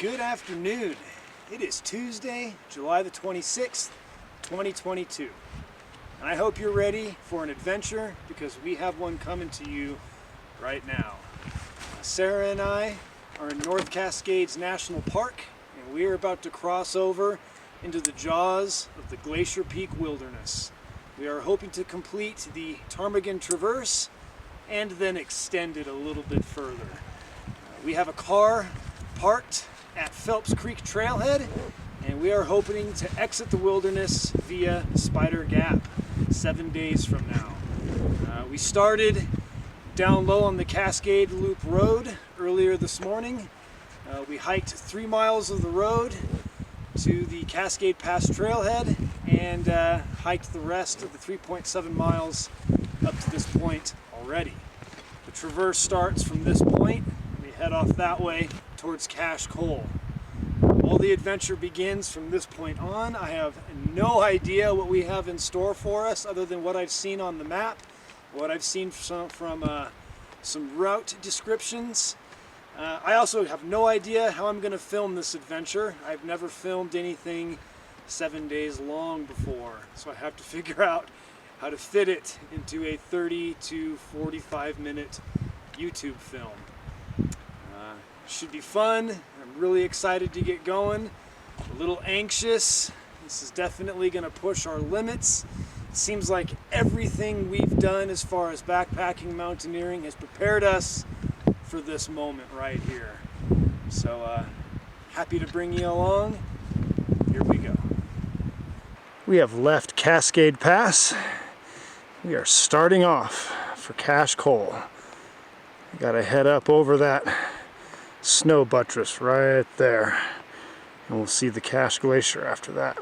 Good afternoon. It is Tuesday, July the 26th, 2022. And I hope you're ready for an adventure because we have one coming to you right now. Sarah and I are in North Cascades National Park, and we are about to cross over into the jaws of the Glacier Peak Wilderness. We are hoping to complete the Ptarmigan Traverse and then extend it a little bit further. We have a car parked at Phelps Creek Trailhead, and we are hoping to exit the wilderness via Spider Gap 7 days from now. We started down low on the Cascade Loop Road earlier this morning. We hiked 3 miles of the road to the Cascade Pass trailhead and hiked the rest of the 3.7 miles up to this point already. The traverse starts from this point. We head off that way towards Cache Col. All the adventure begins from this point on. I have no idea what we have in store for us other than what I've seen on the map, what I've seen from some route descriptions. I also have no idea how I'm going to film this adventure. I've never filmed anything 7 days long before, so I have to figure out how to fit it into a 30 to 45 minute YouTube film. Should be fun. I'm really excited to get going. A little anxious. This is definitely going to push our limits. It seems like everything we've done as far as backpacking mountaineering has prepared us for this moment right here. So happy to bring you along. Here we go. We have left Cascade Pass. We are starting off for Cache Col. We gotta head up over that snow buttress right there, and we'll see the Cache Glacier after that.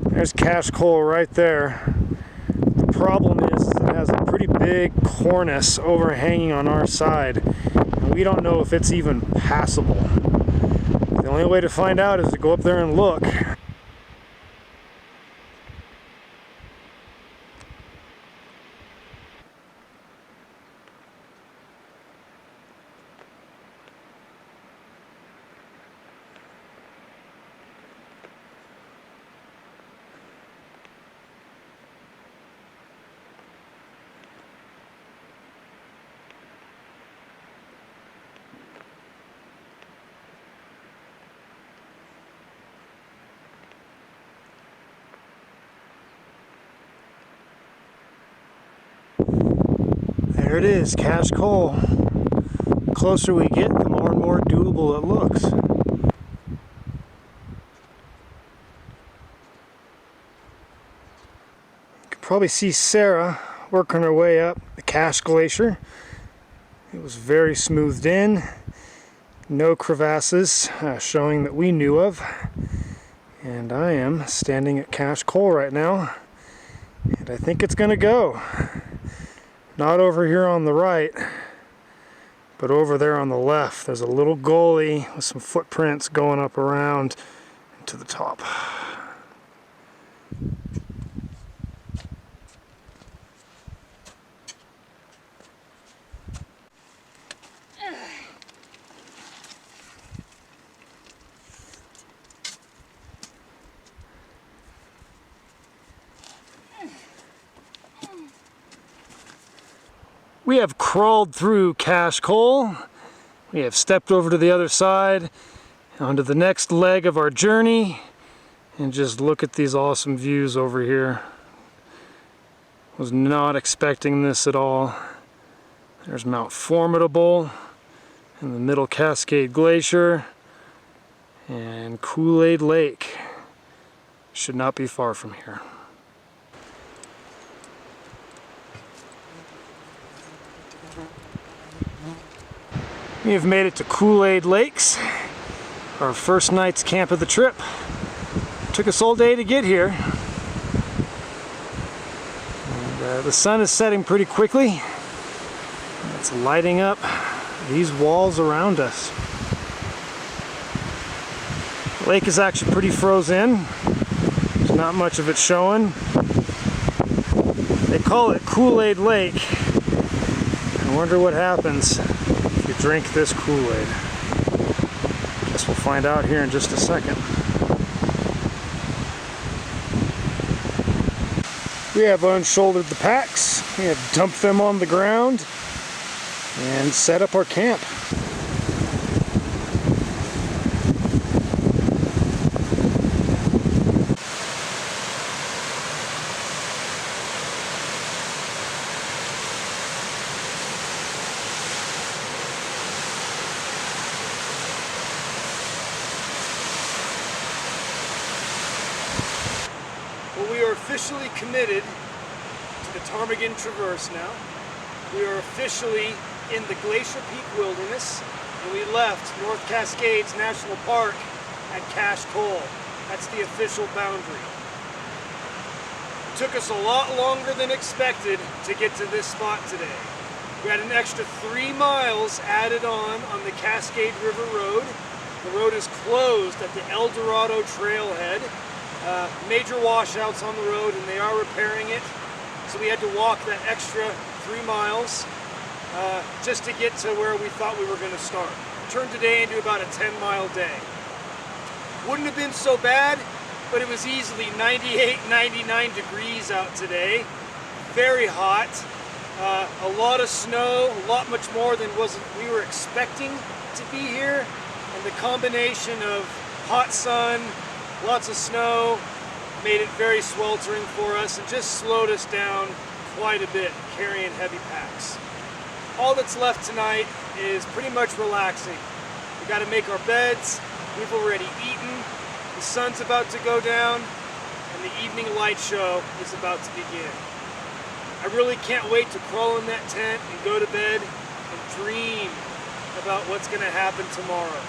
There's Cache Col right there. The problem is it has a pretty big cornice overhanging on our side, and we don't know if it's even passable. The only way to find out is to go up there and look. There it is, Cache Col. The closer we get, the more and more doable it looks. You can probably see Sarah working her way up the Cache Glacier. It was very smoothed in, no crevasses showing that we knew of. And I am standing at Cache Col right now, and I think it's gonna go. Not over here on the right, but over there on the left. There's a little gully with some footprints going up around to the top. We have crawled through Cache Col. We have stepped over to the other side, onto the next leg of our journey, and just look at these awesome views over here. Was not expecting this at all. There's Mount Formidable and the Middle Cascade Glacier and Kool-Aid Lake. Should not be far from here. We have made it to Kool-Aid Lakes, our first night's camp of the trip. Took us all day to get here. And the sun is setting pretty quickly. It's It's lighting up these walls around us. The lake is actually pretty frozen. There's not much of it showing. They call it Kool-Aid Lake. I wonder what happens if you drink this Kool-Aid. Guess we'll find out here in just a second. We have unshouldered the packs. We have dumped them on the ground and set up our camp. Well, we are officially committed to the Ptarmigan Traverse now. We are officially in the Glacier Peak Wilderness, and we left North Cascades National Park at Cache Col. That's the official boundary. It took us a lot longer than expected to get to this spot today. We had an extra 3 miles added on the Cascade River Road. The road is closed at the El Dorado trailhead. Major washouts on the road, and they are repairing it. So we had to walk that extra 3 miles just to get to where we thought we were going to start. Turned today into about a 10-mile day. Wouldn't have been so bad, but it was easily 98, 99 degrees out today. Very hot. A lot of snow, a lot much more than we were expecting to be here. And the combination of hot sun, lots of snow, made it very sweltering for us and just slowed us down quite a bit carrying heavy packs. All that's left tonight is pretty much relaxing. We got to make our beds. We've already eaten. The sun's about to go down and the evening light show is about to begin. I really can't wait to crawl in that tent and go to bed and dream about what's going to happen tomorrow.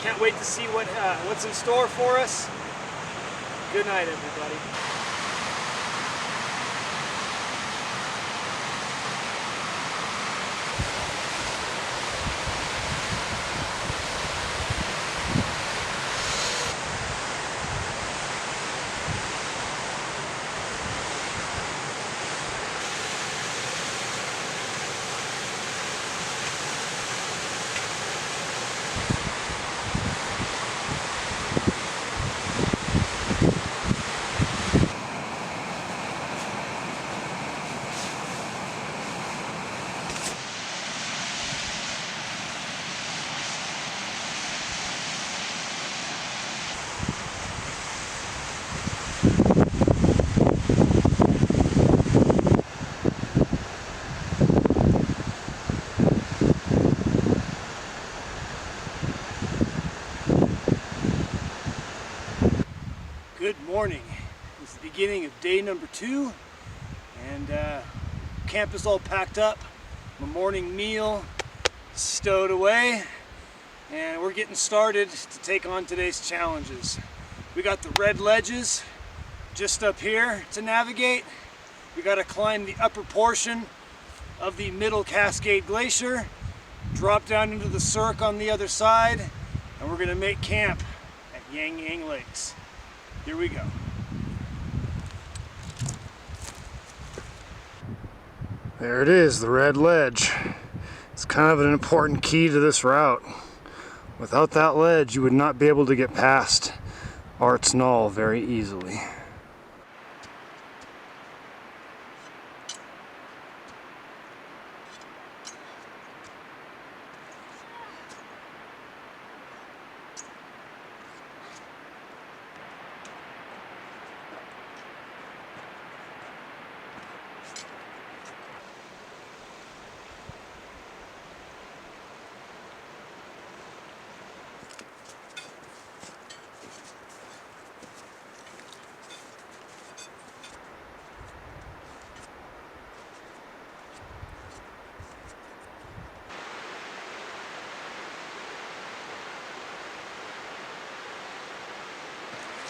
Can't wait to see what's in store for us. Good night, everybody. Good morning. It's the beginning of day number 2, and camp is all packed up. My morning meal stowed away, and we're getting started to take on today's challenges. We got the red ledges just up here to navigate. We got to climb the upper portion of the Middle Cascade Glacier, drop down into the cirque on the other side, and we're going to make camp at Yang Yang Lakes. Here we go. There it is, the red ledge. It's kind of an important key to this route. Without that ledge, you would not be able to get past Arts Knoll very easily.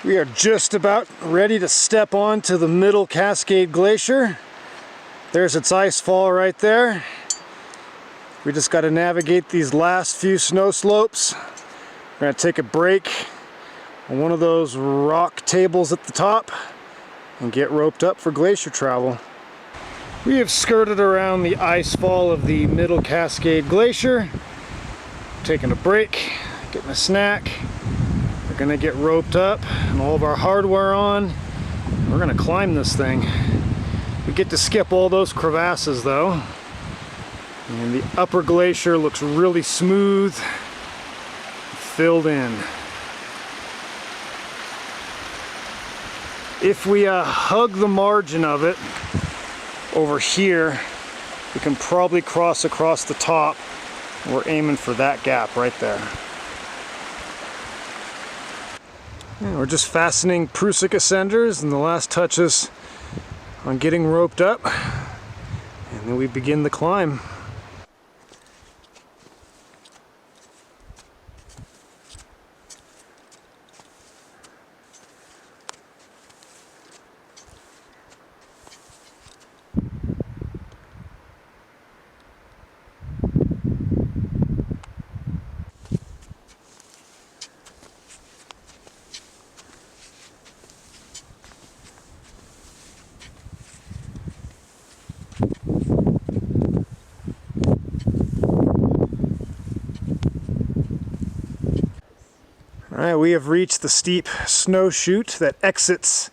We are just about ready to step onto the Middle Cascade Glacier. There's its ice fall right there. We just got to navigate these last few snow slopes. We're going to take a break on one of those rock tables at the top and get roped up for glacier travel. We have skirted around the ice fall of the Middle Cascade Glacier, taking a break, getting a snack. We're going to get roped up and all of our hardware on. We're going to climb this thing. We get to skip all those crevasses though. And the upper glacier looks really smooth, filled in. If we hug the margin of it over here, we can probably cross across the top. We're aiming for that gap right there. And we're just fastening Prusik ascenders and the last touches on getting roped up, and then we begin the climb. Alright, we have reached the steep snow chute that exits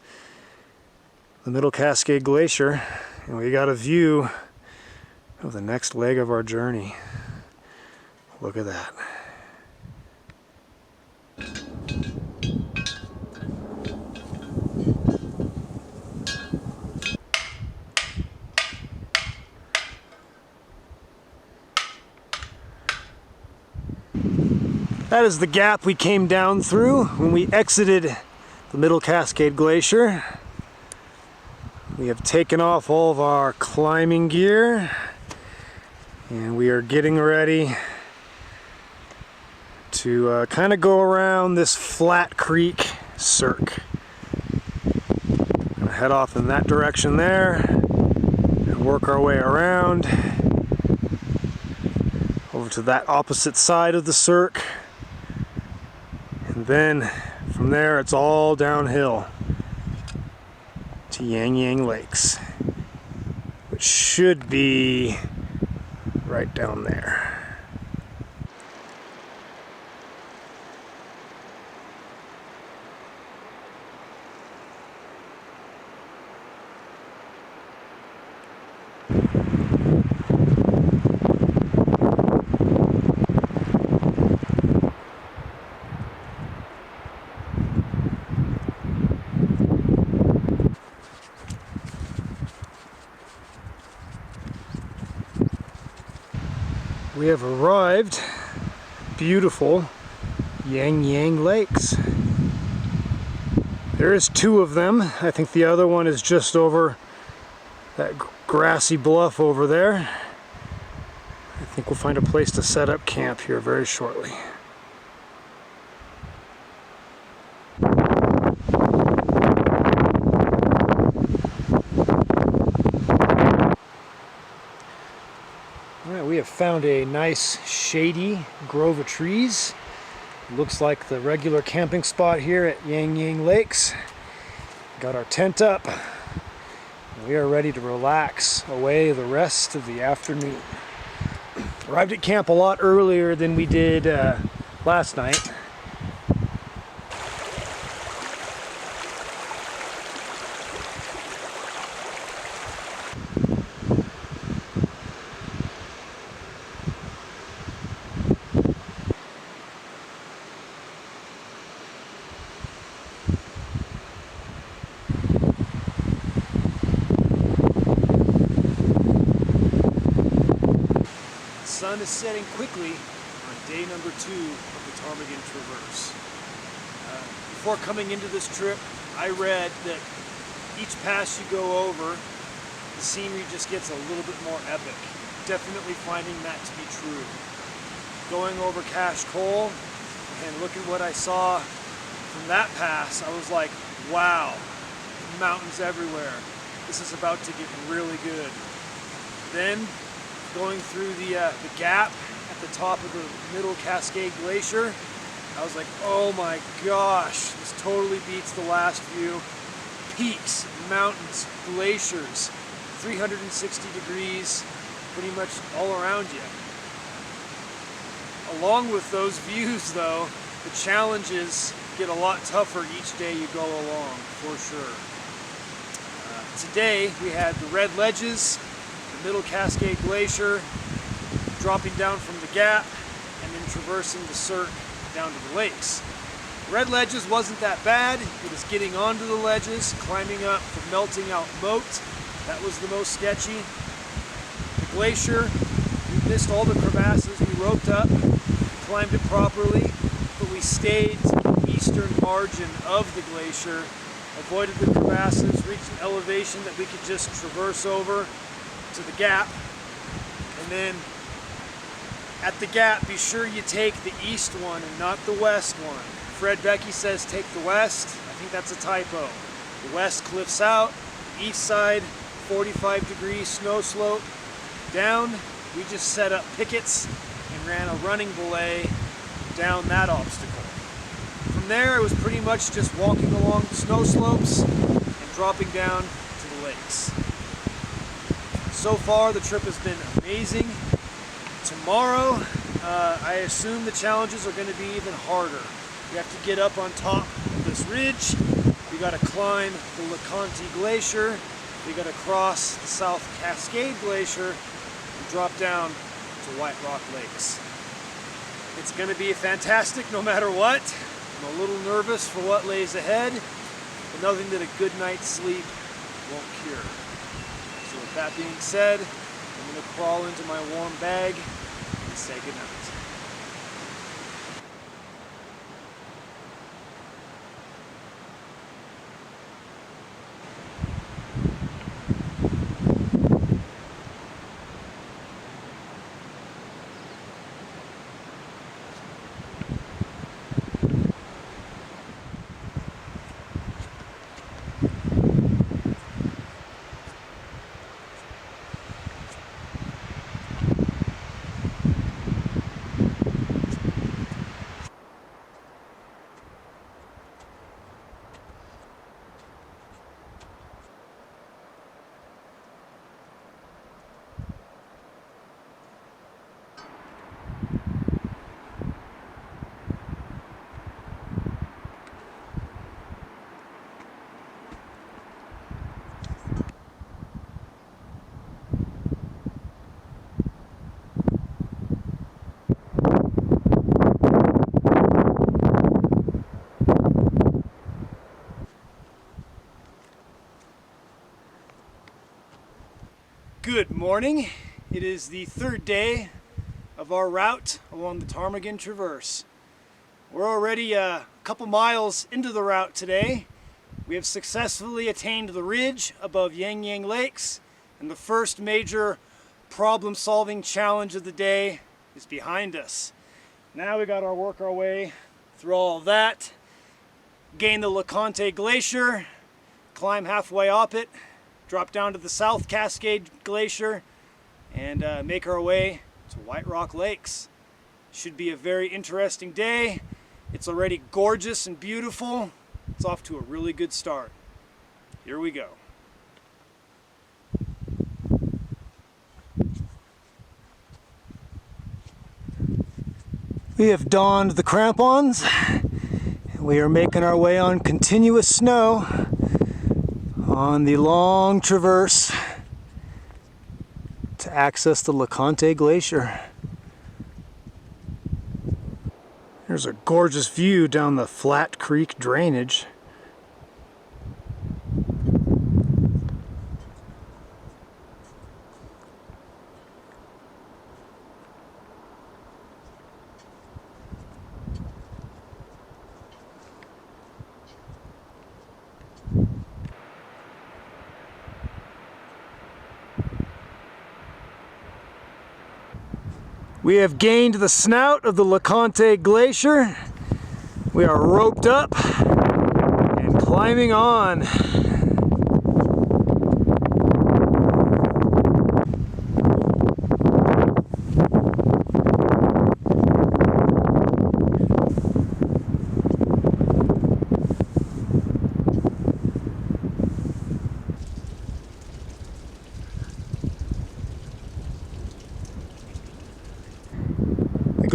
the Middle Cascade Glacier, and we got a view of the next leg of our journey. Look at that. That is the gap we came down through when we exited the Middle Cascade Glacier. We have taken off all of our climbing gear and we are getting ready to kind of go around this flat creek cirque. Gonna head off in that direction there and work our way around over to that opposite side of the cirque. And then from there it's all downhill to Yang Yang Lakes, which should be right down there. We have arrived at beautiful Yang Yang Lakes. There is two of them. I think the other one is just over that grassy bluff over there. I think we'll find a place to set up camp here very shortly. We have found a nice shady grove of trees. Looks like the regular camping spot here at Yang Yang Lakes. Got our tent up. We are ready to relax away the rest of the afternoon. Arrived at camp a lot earlier than we did last night. The sun is setting quickly on day number 2 of the Ptarmigan Traverse. Before coming into this trip, I read that each pass you go over, the scenery just gets a little bit more epic. Definitely finding that to be true. Going over Cache Col and look at what I saw from that pass, I was like, wow, mountains everywhere. This is about to get really good. Then going through the gap at the top of the middle Cascade Glacier. I was like, oh my gosh, this totally beats the last view. Peaks, mountains, glaciers, 360 degrees, pretty much all around you. Along with those views though, the challenges get a lot tougher each day you go along, for sure. Today we had the red ledges, the middle Cascade Glacier, dropping down from the gap, and then traversing the cirque down to the lakes. Red ledges wasn't that bad. It was getting onto the ledges, climbing up the melting out moat. That was the most sketchy. The glacier, we missed all the crevasses. We roped up, climbed it properly, but we stayed to the eastern margin of the glacier, avoided the crevasses, reached an elevation that we could just traverse over to the gap. And then at the gap, be sure you take the east one and not the west one. Fred Becky says take the west. I think that's a typo. The west cliffs out, the east side, 45-degree snow slope. Down, we just set up pickets and ran a running belay down that obstacle. From there, it was pretty much just walking along the snow slopes and dropping down to the lakes. So far, the trip has been amazing. Tomorrow, I assume the challenges are going to be even harder. We have to get up on top of this ridge. We got to climb the LaConte Glacier. We got to cross the South Cascade Glacier and drop down to White Rock Lakes. It's going to be fantastic no matter what. I'm a little nervous for what lays ahead, but nothing that a good night's sleep won't cure. So with that being said, I'm going to crawl into my warm bag and say goodnight. Good morning. It is the third day of our route along the Ptarmigan Traverse. We're already a couple miles into the route today. We have successfully attained the ridge above Yang Yang Lakes, and the first major problem-solving challenge of the day is behind us. Now we got to work our way through all of that, gain the LaConte Glacier, climb halfway up it, drop down to the South Cascade Glacier, and make our way to White Rock Lakes. Should be a very interesting day. It's already gorgeous and beautiful. It's off to a really good start. Here we go. We have donned the crampons. We are making our way on continuous snow on the long traverse to access the LaConte Glacier. There's a gorgeous view down the Flat Creek drainage. We have gained the snout of the LaConte Glacier. We are roped up and climbing on.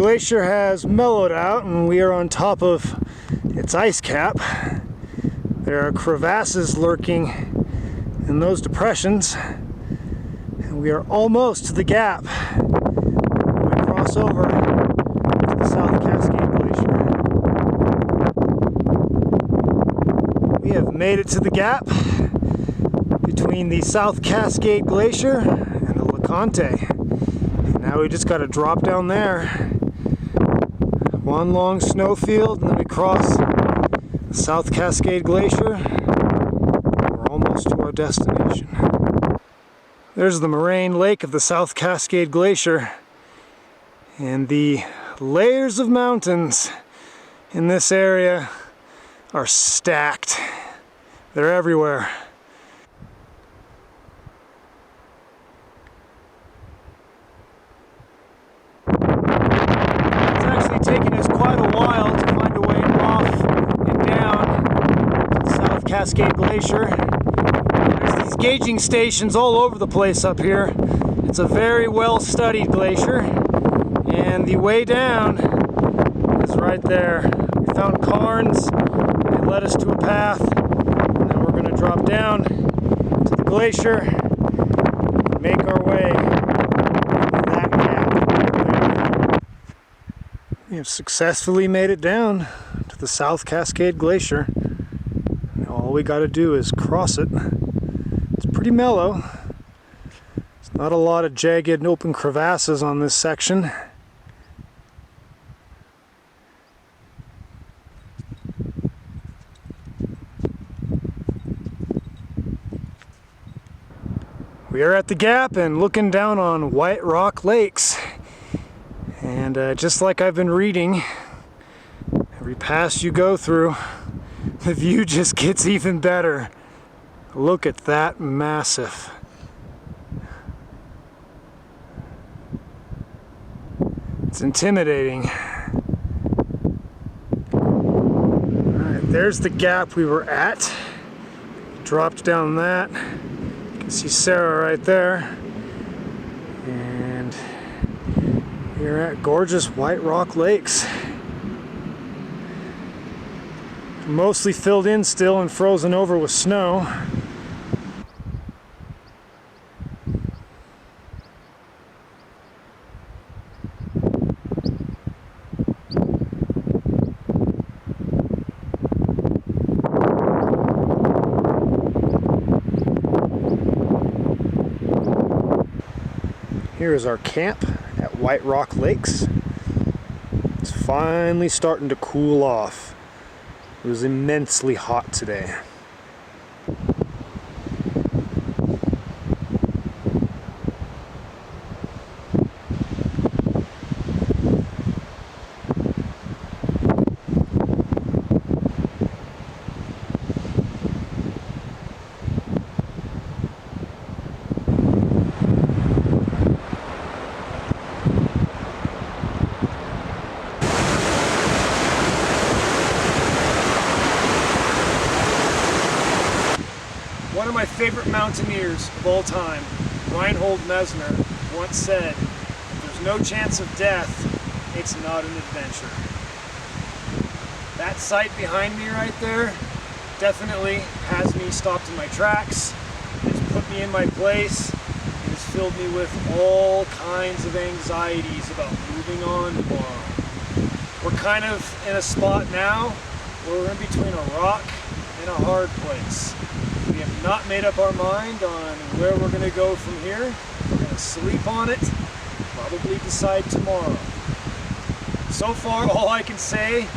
glacier has mellowed out and we are on top of its ice cap. There are crevasses lurking in those depressions, and we are almost to the gap when we cross over to the South Cascade Glacier. We have made it to the gap between the South Cascade Glacier and the LaConte. Now we just got to drop down there, one long snowfield, and then we cross the South Cascade Glacier. We're almost to our destination. There's the moraine lake of the South Cascade Glacier, and the layers of mountains in this area are stacked. They're everywhere. Taken us quite a while to find a way off and down to the South Cascade Glacier. There's these gauging stations all over the place up here. It's a very well studied glacier, and the way down is right there. We found cairns, they led us to a path, and now we're going to drop down to the glacier and make our way to that gap right there. We have successfully made it down to the South Cascade Glacier. Now all we got to do is cross it. It's pretty mellow. There's not a lot of jagged and open crevasses on this section. We are at the gap and looking down on White Rock Lakes. And just like I've been reading, every pass you go through, the view just gets even better. Look at that massive. It's intimidating. Alright, there's the gap we were at. Dropped down that. You can see Sarah right there. And we're at gorgeous White Rock Lakes. Mostly filled in still and frozen over with snow. Here is our camp at White Rock Lakes. It's finally starting to cool off. It was immensely hot today. One of my favorite mountaineers of all time, Reinhold Messner, once said, "If there's no chance of death, it's not an adventure." That sight behind me right there definitely has me stopped in my tracks. It's put me in my place. It has filled me with all kinds of anxieties about moving on tomorrow. We're kind of in a spot now where we're in between a rock and a hard place. We have not made up our mind on where we're going to go from here. We're going to sleep on it, probably decide tomorrow. So far, all I can say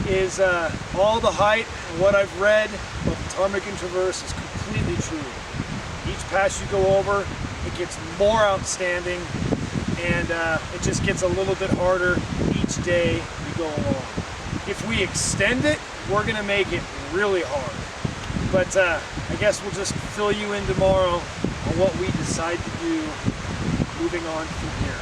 is all the hype and what I've read of the Ptarmigan Traverse is completely true. Each pass you go over, it gets more outstanding, and it just gets a little bit harder each day we go along. If we extend it, we're going to make it really hard. But I guess we'll just fill you in tomorrow on what we decide to do moving on from here.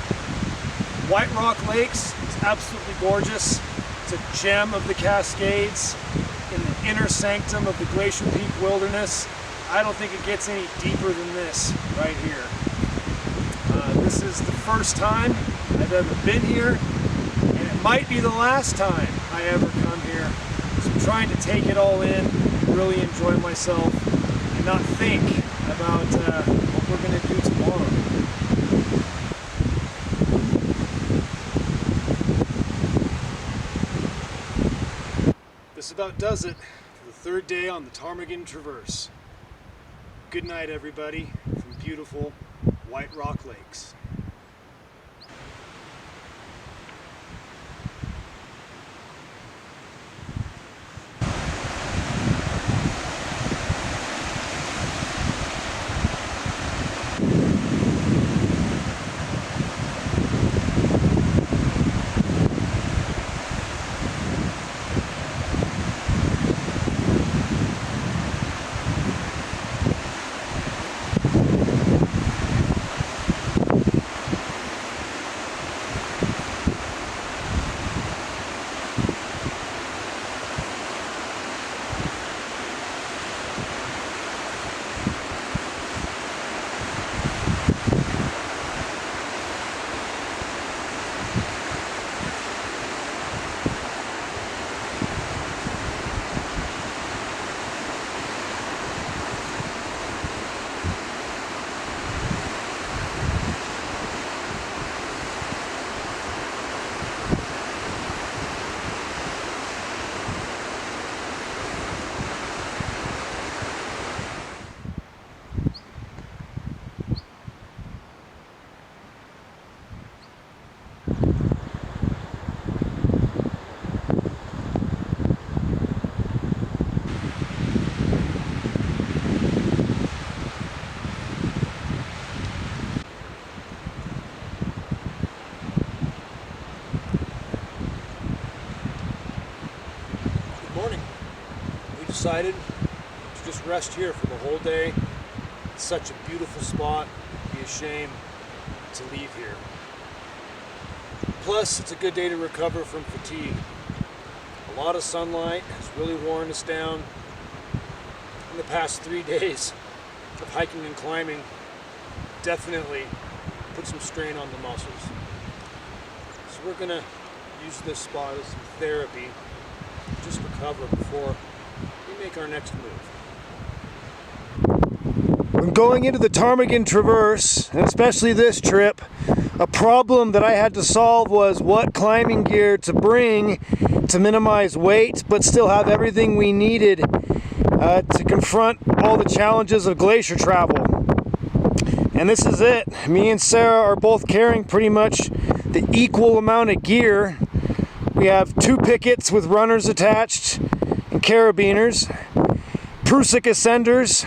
White Rock Lakes is absolutely gorgeous. It's a gem of the Cascades in the inner sanctum of the Glacier Peak Wilderness. I don't think it gets any deeper than this right here. This is the first time I've ever been here, and might be the last time I ever come here. So I'm trying to take it all in, really enjoy myself, and not think about what we're going to do tomorrow. This about does it for the third day on the Ptarmigan Traverse. Good night, everybody, from beautiful White Rock Lakes. Decided to just rest here for the whole day. It's such a beautiful spot. It'd be a shame to leave here. Plus, it's a good day to recover from fatigue. A lot of sunlight has really worn us down. In the past 3 days of hiking and climbing, definitely put some strain on the muscles. So we're gonna use this spot as some therapy, just recover before we make our next move. When going into the Ptarmigan Traverse, and especially this trip, a problem that I had to solve was what climbing gear to bring to minimize weight, but still have everything we needed to confront all the challenges of glacier travel. And this is it. Me and Sarah are both carrying pretty much the equal amount of gear. We have 2 pickets with runners attached and carabiners, Prusik ascenders,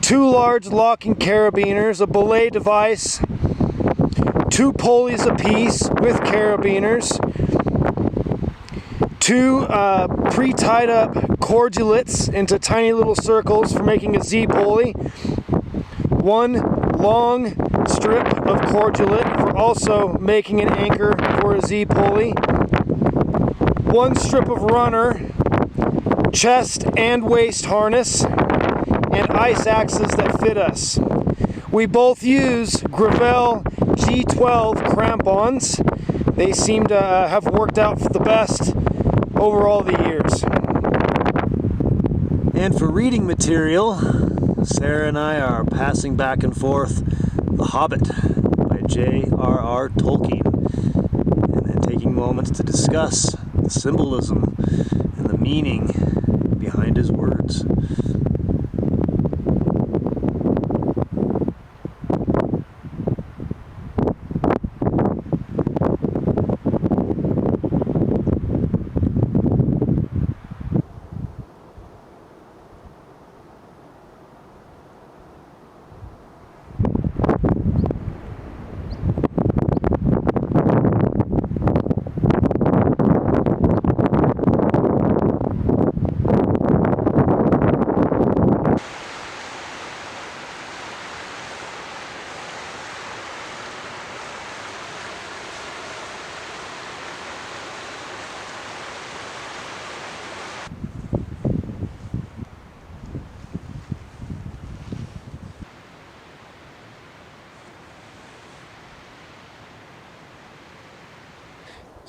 2 large locking carabiners, a belay device, 2 pulleys apiece with carabiners, 2 pre-tied up cordulates into tiny little circles for making a Z pulley, 1 long strip of cordulate for also making an anchor for a Z pulley, 1 strip of runner, chest and waist harness, and ice axes that fit us. We both use Gravel G12 crampons. They seem to have worked out for the best over all the years. And for reading material, Sarah and I are passing back and forth The Hobbit by J.R.R. Tolkien, and then taking moments to discuss the symbolism and the meaning behind his words.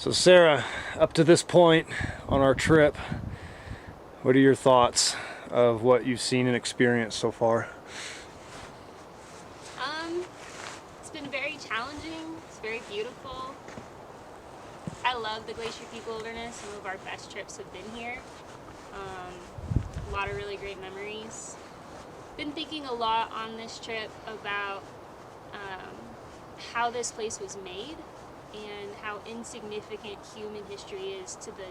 So Sarah, up to this point on our trip, what are your thoughts of what you've seen and experienced so far? It's been very challenging. It's very beautiful. I love the Glacier Peak Wilderness. Some of our best trips have been here. A lot of really great memories. Been thinking a lot on this trip about how this place was made and how insignificant human history is to the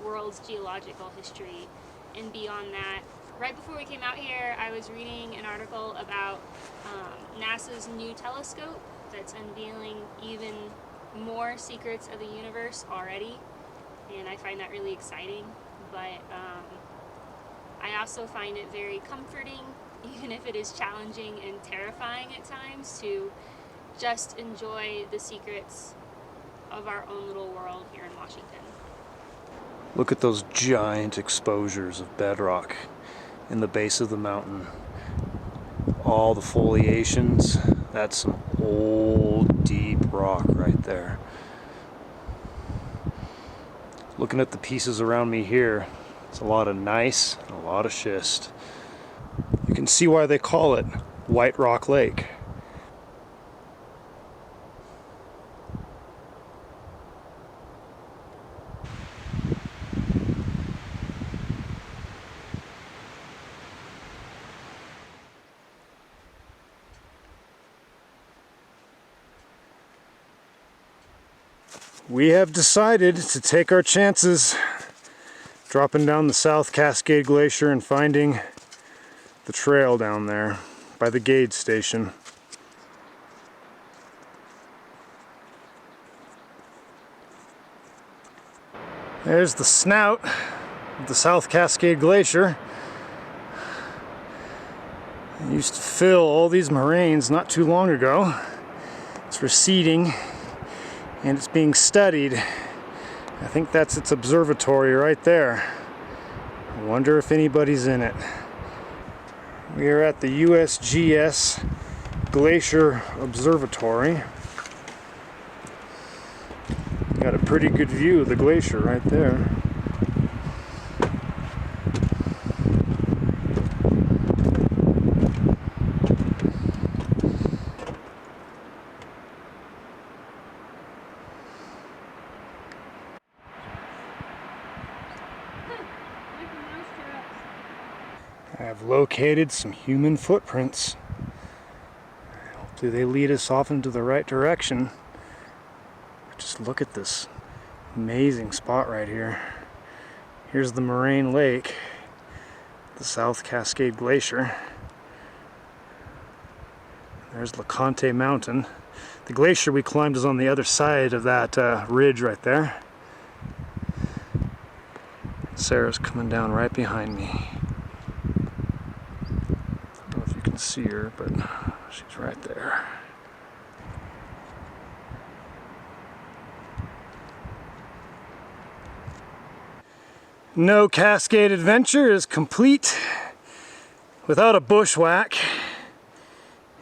world's geological history. And beyond that, right before we came out here, I was reading an article about NASA's new telescope that's unveiling even more secrets of the universe already, and I find that really exciting. But I also find it very comforting, even if it is challenging and terrifying at times, to just enjoy the secrets of our own little world here in Washington. Look at those giant exposures of bedrock in the base of the mountain. All the foliations, that's some old deep rock right there. Looking at the pieces around me here, it's a lot of gneiss and a lot of schist. You can see why they call it White Rock Lake. We have decided to take our chances dropping down the South Cascade Glacier and finding the trail down there by the gauge station. There's the snout of the South Cascade Glacier. It used to fill all these moraines not too long ago. It's receding and it's being studied. I think that's its observatory right there. I wonder if anybody's in it. We are at the USGS Glacier Observatory. Got a pretty good view of the glacier right there. I have located some human footprints. Hopefully they lead us off into the right direction. Just look at this amazing spot right here. Here's the moraine lake, the South Cascade Glacier. There's LaConte Mountain. The glacier we climbed is on the other side of that ridge right there. Sarah's coming down right behind me. I don't know if you can see her, but she's right there. No Cascade adventure is complete without a bushwhack.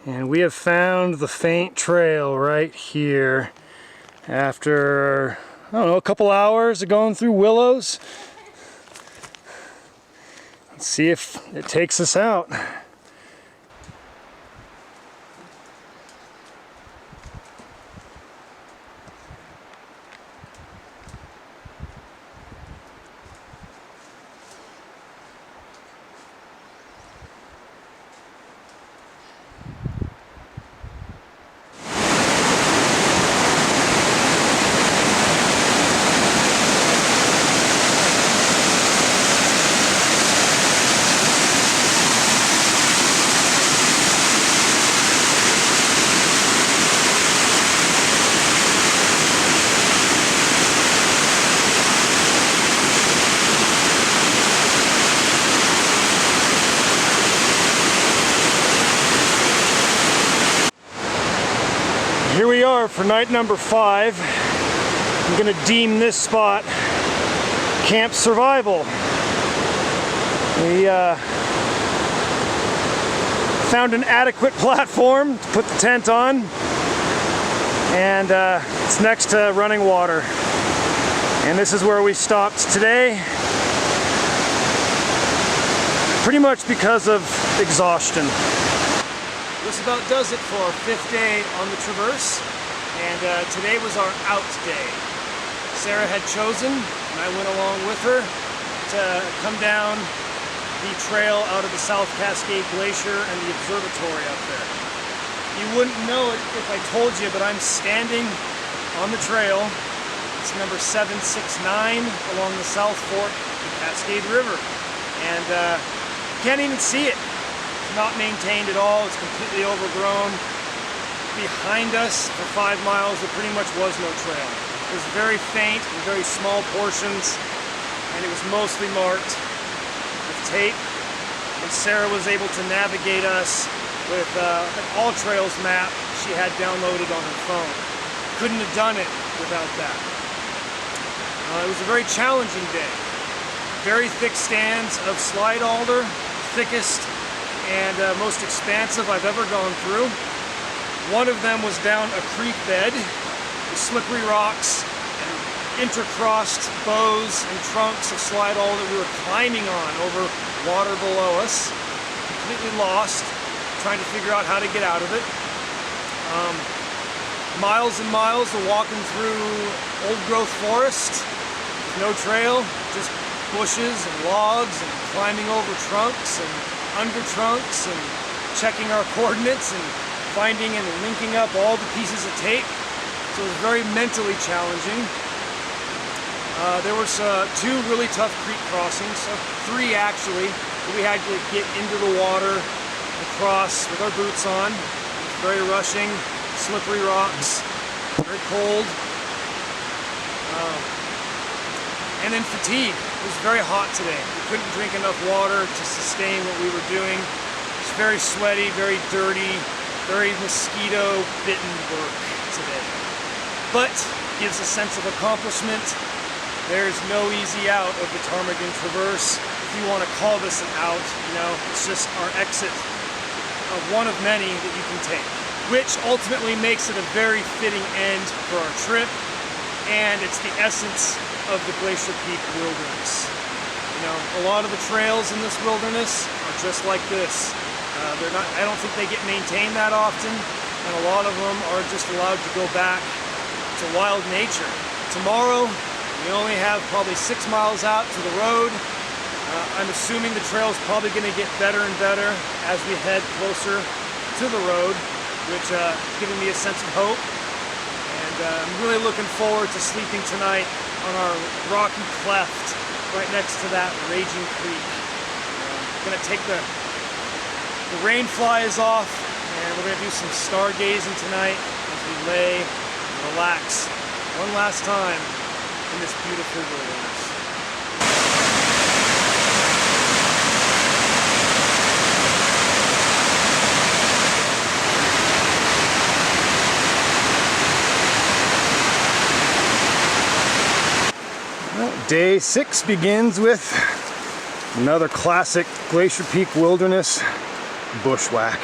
And we have found the faint trail right here after, I don't know, a couple hours of going through willows. Let's see if it takes us out. Here we are for night number 5. I'm gonna deem this spot Camp Survival. We found an adequate platform to put the tent on, and it's next to running water. And this is where we stopped today. Pretty much because of exhaustion. This about does it for our 5th day on the Traverse. And today was our out day. Sarah had chosen, and I went along with her, to come down the trail out of the South Cascade Glacier and the observatory up there. You wouldn't know it if I told you, but I'm standing on the trail. It's number 769 along the South Fork of the Cascade River. And you can't even see it. It's not maintained at all. It's completely overgrown. Behind us for 5 miles, there pretty much was no trail. It was very faint and very small portions, and it was mostly marked with tape. And Sarah was able to navigate us with an All Trails map she had downloaded on her phone. Couldn't have done it without that. It was a very challenging day. Very thick stands of slide alder, thickest and most expansive I've ever gone through. One of them was down a creek bed with slippery rocks and intercrossed boughs and trunks of slide alder we were climbing on over water below us, completely lost, trying to figure out how to get out of it. Miles and miles of walking through old growth forest, no trail, just bushes and logs and climbing over trunks and under trunks and checking our coordinates and finding and linking up all the pieces of tape. So it was very mentally challenging. There was 2 really tough creek crossings, 3 actually, that we had to get into the water and cross with our boots on. It was very rushing, slippery rocks, very cold. And then fatigue. It was very hot today. We couldn't drink enough water to sustain what we were doing. It was very sweaty, very dirty, very mosquito-bitten work today. But gives a sense of accomplishment. There's no easy out of the Ptarmigan Traverse. If you want to call this an out, you know, it's just our exit of one of many that you can take, which ultimately makes it a very fitting end for our trip, and it's the essence of the Glacier Peak wilderness. You know, a lot of the trails in this wilderness are just like this. They're not, I don't think they get maintained that often, and a lot of them are just allowed to go back to wild nature. Tomorrow, we only have probably 6 miles out to the road. I'm assuming the trail's probably going to get better and better as we head closer to the road, which is giving me a sense of hope. And I'm really looking forward to sleeping tonight on our rocky cleft right next to that raging creek. I'm going to take the rain flies off, and we're going to do some stargazing tonight as we lay and relax one last time in this beautiful wilderness. Day 6 begins with another classic Glacier Peak wilderness bushwhack.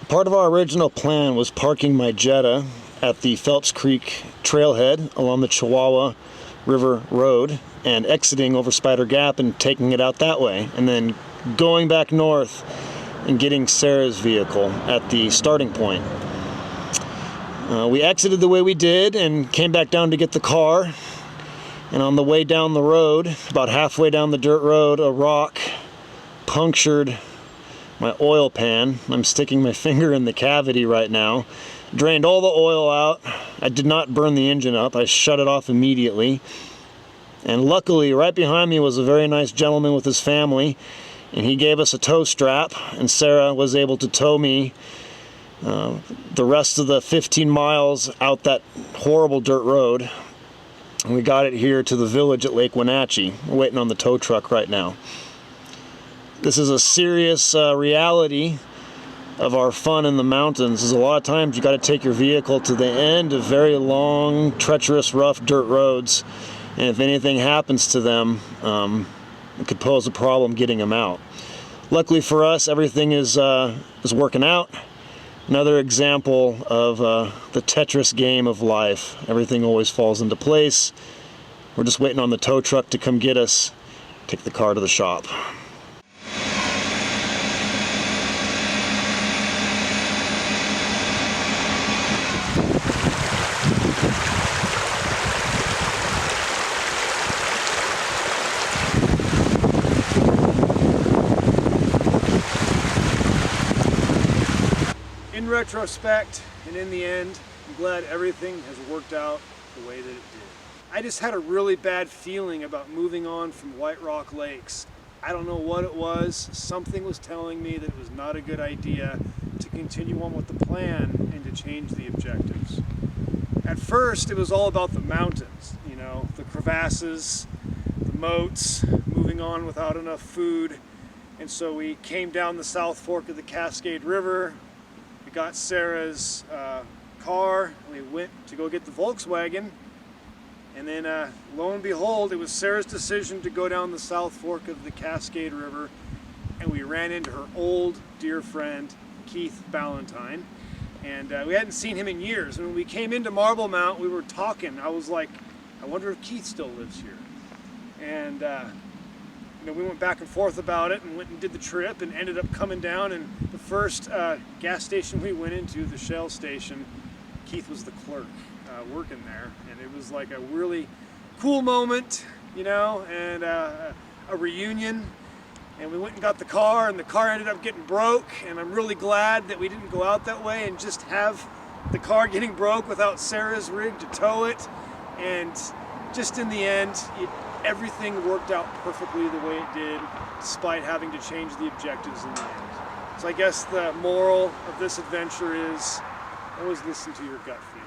Part of our original plan was parking my Jetta at the Phelps Creek trailhead along the Chihuahua River Road and exiting over Spider Gap and taking it out that way, and then going back north and getting Sarah's vehicle at the starting point. We exited the way we did and came back down to get the car, and on the way down the road, about halfway down the dirt road, a rock punctured my oil pan. I'm sticking my finger in the cavity right now. Drained all the oil out. I did not burn the engine up. I shut it off immediately. And luckily, right behind me was a very nice gentleman with his family, and he gave us a tow strap, and Sarah was able to tow me the rest of the 15 miles out that horrible dirt road. And we got it here to the village at Lake Wenatchee. We're waiting on the tow truck right now. This is a serious reality of our fun in the mountains. Is a lot of times you got to take your vehicle to the end of very long, treacherous, rough dirt roads, and if anything happens to them, it could pose a problem getting them out. Luckily for us, everything is working out. Another example of the Tetris game of life. Everything always falls into place. We're just waiting on the tow truck to come get us, take the car to the shop. In retrospect, and in the end, I'm glad everything has worked out the way that it did. I just had a really bad feeling about moving on from White Rock Lakes. I don't know what it was. Something was telling me that it was not a good idea to continue on with the plan and to change the objectives. At first, it was all about the mountains, you know, the crevasses, the moats, moving on without enough food. And so we came down the South Fork of the Cascade River. We got Sarah's car, we went to go get the Volkswagen, and then lo and behold, it was Sarah's decision to go down the South Fork of the Cascade River, and we ran into her old dear friend, Keith Ballantyne, and we hadn't seen him in years. When we came into Marble Mount, we were talking. I was like, I wonder if Keith still lives here. And you know, we went back and forth about it and went and did the trip and ended up coming down, and the first gas station we went into, the Shell station, Keith was the clerk working there, and it was like a really cool moment, you know, and a reunion. And we went and got the car, and the car ended up getting broke, and I'm really glad that we didn't go out that way and just have the car getting broke without Sarah's rig to tow it. And just in the end, everything worked out perfectly the way it did, despite having to change the objectives in the end. So I guess the moral of this adventure is always listen to your gut feeling.